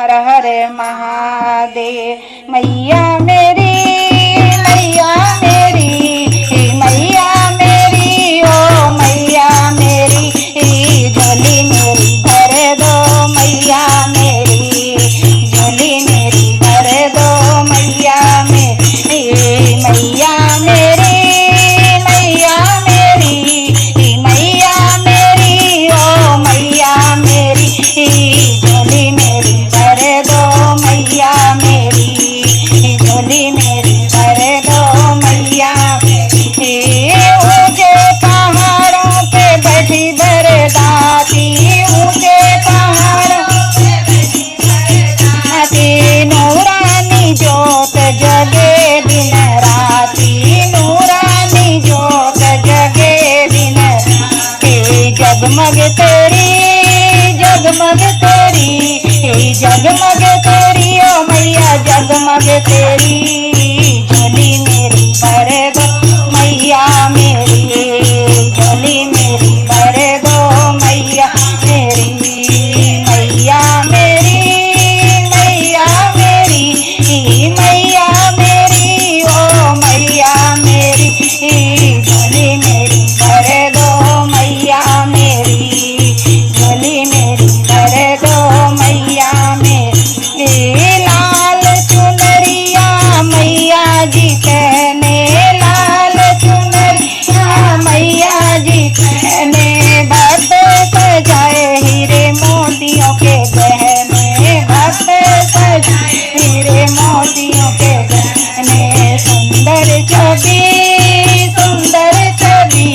हर हर महादेव। मैया मेरी, मैया मेरी, मैया मेरी, ओ मैया मेरी, झोली मेरी भर दो मैया मेरी, झोली मेरी भर दो मैया मेरी। मैया मेरी, मैया मेरी, मैया मेरी, ओ मैया मेरी, झोली मेरी भर दो मैया मेरी, झोली मेरी भर दो मैया मेरी। ऊंचे पहाड़ों पे बैठी बरदाती, ऊंचे पहाड़ों पे बैठी बरदाती, नूरानी जोत जगे दिन राती, नूरानी जोत जगे दिन राती। जगमग तेरी, जगमग तेरी, जगमग तेरी, ओ मैया जगमग तेरी, झोली मेरी भर दो मैया मेरी, झोली मेरी भर दो मैया मेरी। मैया मेरी, मैया मेरी, मैया मेरी, ओ मैया मेरी, झोली मेरी भर दो मैया मेरी, झोली मेरी भर दो मैया मेरी। लाल चुनरिया मैया जी कहने, लाल चुनरिया मैया जी कहने, भक्त सजाए हीरे मोतियों के गहने, भक्त सजाए हीरे मोतियों के गहने। सुंदर छवि, सुंदर छवि,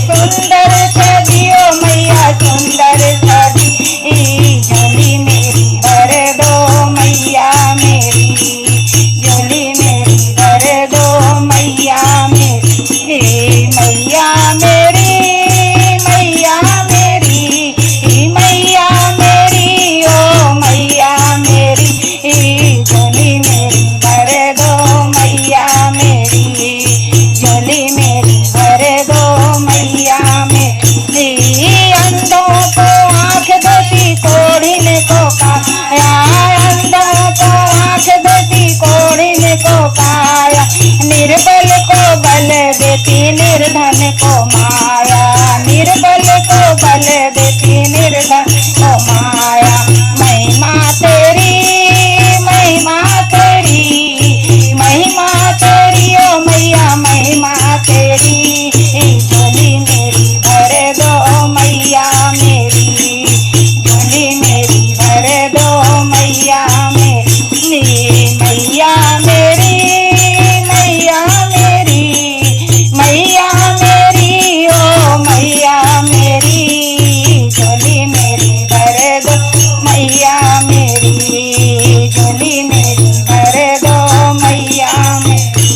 सुंदर छवि, ओ मैया सुंदर छवि, झोली मेरी भर दो मैया मेरी, झोली मेरी भर दो मैया मेरी। मैया मेरी, मैया मेरी, मैया मेरी, ओ मैया मेरी, झोली मेरी भर दो मैया मेरी, झोली मेरी भर दो मैया मेरी। अंधों को आँख देती, कोढ़िन को काया, अंधों को आँख देती, कोढ़िन को काया, निर्बल को बल देती, निर्धन को माया, निर्बल को बल देती, निर्धन को माया। महिमा तेरी, महिमा तेरी, महिमा तेरी, ओ मैया महिमा तेरी, झोली मेरी भर दो मैया मेरी, झोली मेरी भर दो मैया मेरी। मैया मेरी, मैया मेरी, मैया मेरी, ओ मैया मेरी, झोली मेरी भर दो मैया मेरी, झोली मेरी भर दो मैया मेरी।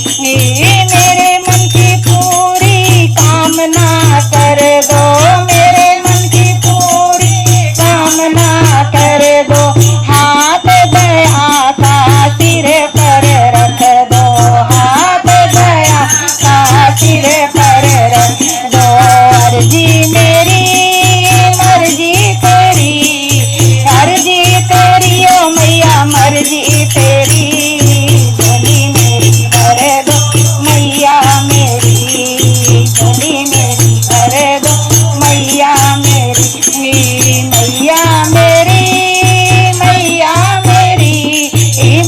मेरे मन की पूरी कामना कर दो, मेरे मन की पूरी कामना कर दो। हाथ दया का सिर पर रख दो, हाथ दया का सिर पर रख दो। अर्जी मेरी, मर्जी तेरी, अर्जी तेरी, ओ मैया मर्जी तेरी, झोली मेरी भर दो मैया मेरी, झोली मेरी भर दो मैया मेरी। मैया मेरी, मैया मेरी,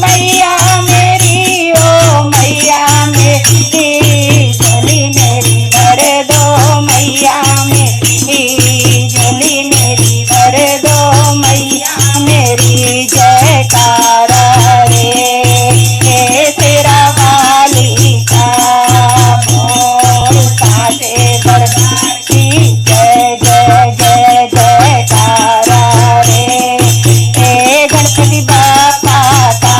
मैया मेरी, ओ मैया मेरी, झोली मेरी भर दो मैया मेरी, झोली मेरी भर दो मैया मेरी। जयकारा रे हे तेरा वाली का, बोल साचे दरबार की जय जय जय जयकारा रे, हे गणपति बापा का,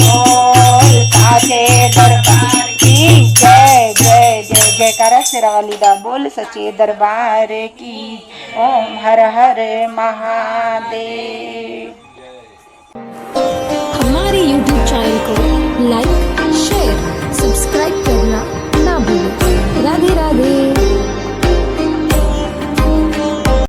बोल साचे दरबार की जय जय जय जयकारा। शेरावाली दा बोल सचे दरबार की। ओम हर हर महादेव।